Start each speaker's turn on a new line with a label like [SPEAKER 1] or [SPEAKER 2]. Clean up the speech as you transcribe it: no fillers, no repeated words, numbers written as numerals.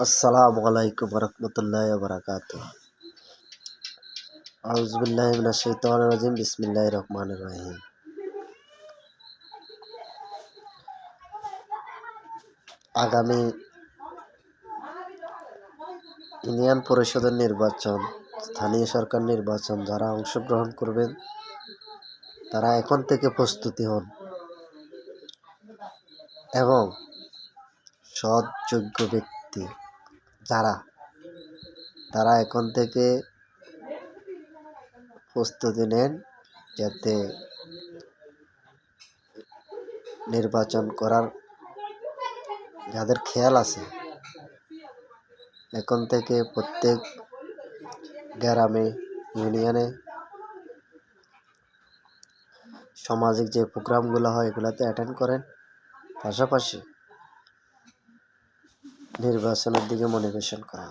[SPEAKER 1] अस्सलामु अलैकुम वरहमतुल्लाहि वबरकातुह। आउज़ु बिल्लाहि मिनश शैतानिर रजीम। बिस्मिल्लाहिर रहमानिर रहीम। আগামী ইউনিয়ন পরিষদের নির্বাচন, স্থানীয় সরকার নির্বাচন যারা অংশগ্রহণ করবেন তারা এখন থেকে প্রস্তুতি হন এবং সৎ যোগ্য ব্যক্তি তারা এখন থেকে প্রস্তুতি নেন যাতে নির্বাচন করার যাদের খেয়াল আছে এখন থেকে প্রত্যেক গ্রামে, ইউনিয়নে, সামাজিক যে প্রোগ্রামগুলো হয় এগুলোতে অ্যাটেন্ড করেন, পাশাপাশি নির্বাচনের দিকে মনোনিবেশ করেন।